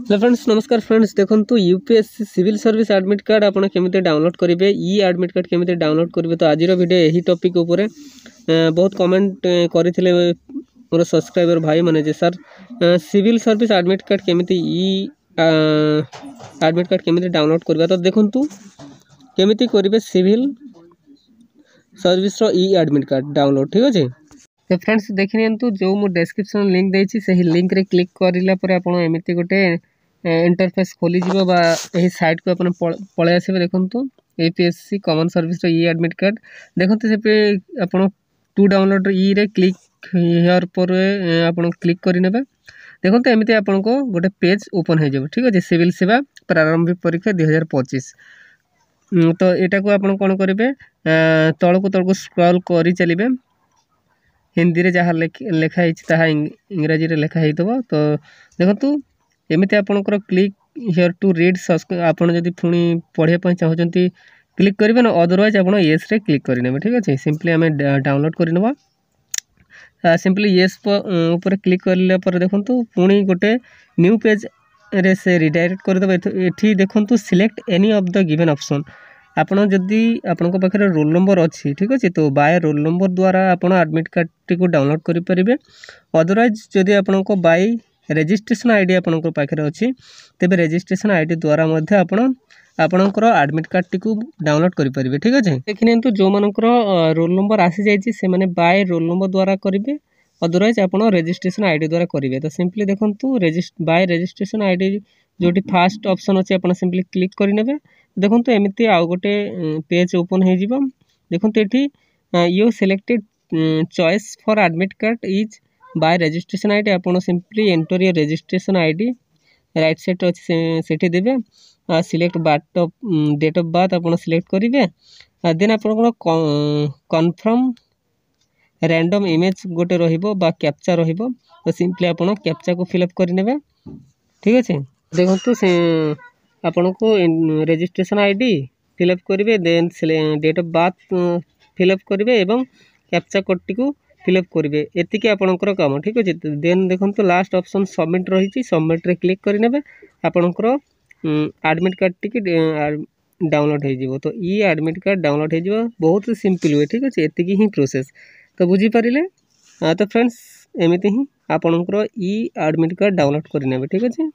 Hello friends, नमस्कार friends. देखो UPSC civil service admit card आपन केमिति डाउनलोड करेंगे, ई एडमिट कार्ड केमिति डाउनलोड करेंगे। तो आज वीडियो यही टॉपिक ऊपर बहुत कमेंट करते मोर सब्सक्राइबर भाई मैंने जे sir civil service admit card केमिति ई एडमिट कार्ड केमिति डाउनलोड करबा। तो देखो केमिति करेंगे सिविल सर्विस रो ई एडमिट कार्ड डाउनलोड। ठीक अच्छे, तो फ्रेंड्स देखि नियंतु जो मु डिस्क्रिप्शन लिंक देछि सही लिंक रे क्लिक करिला पर आपण एमिति गोटे इंटरफेस खोली जीवो बा एही साइट को अपन पळे आसीबे। देखंतु एपीएससी कॉमन सर्विस रो ई एडमिट कार्ड देखंतु से पे आपण टू डाउनलोड ई रे क्लिक हियर पर आपण क्लिक करि नेबे। देखंतु एमिति आपण को गोटे पेज ओपन हो जेबो। ठीक अछि, सिविल सेवा प्रारंभिक परीक्षा 2025। तो एटा को आपण कोन करिवे, तळको स्क्रॉल करि चलिबे। हिंदी रे जहाँ लेखाई ताहा इंग्राजी रे लेखा ही तो देखो एमती आपंकर क्लिक हियर टू रीड आपन जदि पुणी पढ़ाई चाहते क्लिक करेंगे ना, अदरवाइज आप येस रे क्लिक करेंगे। ठीक अच्छे, सिंपली आम डाउनलोड करनवा। सिंपली येस ऊपर क्लिक कर देखो पुणी गोटे न्यू पेज रे से रिडायरेक्ट करदे। ये देखो select any of the given option. आपन जदि आपण पाखे रोल नंबर अच्छी, ठीक अच्छे, तो बाय रोल नंबर द्वारा आपन एडमिट कार्ड टी को डाउनलोड करेंगे। अदरवाइज जदि आपण बाय रजिस्ट्रेशन आईडी आपण पाखे अच्छी तेज रजिस्ट्रेशन आईडी द्वारा आपणकर एडमिट कार्ड टी को डाउनलोड करेंगे। ठीक अच्छे, देखिए जो मानकर रोल नंबर आसी जाइए से माने बाय रोल नंबर द्वारा करेंगे, अदरवाइज आप रजिस्ट्रेशन आईडी द्वारा करेंगे। तो सिंपली देखो बाय रजिस्ट्रेशन आईडी जो फास्ट ऑप्शन अच्छे आप सिंपली क्लिक करेंगे। देखो एमती आउ गोटे पेज ओपन हो। देखो ये you selected choice for admit card is by registration ID. आप simply enter your registration ID right side अच्छे से देवे। सिलेक्ट डेट ऑफ बर्थ आप सिलेक्ट करेंगे। देन आप कन्फर्म रैंडम इमेज गोटे रहा कैप्चा रहिबो। तो सिंपली आप कैप्चा को फिलअप करने। ठीक अच्छे, देखो से आपन को रजिस्ट्रेशन आईडी फिलअप करेंगे, then date of birth fill up करेंगे एवं कैप्चा कोड टी को फिलअप करेंगे। एतिक आपणकर काम। ठीक अच्छे, देन देखो लास्ट ऑप्शन सबमिट रही, सबमिट रे क्लिक करेंगे। आपणकर एडमिट कार्ड टी डाउनलोड हो। तो ई एडमिट कार्ड डाउनलोड हो बहुत सिंपल हुए। ठीक अच्छे, एतिक ही प्रोसेस। तो बुझीपारे। तो फ्रेंड्स एमती ही आपणकर ई एडमिट कार्ड डाउनलोड करने। ठीक अच्छे।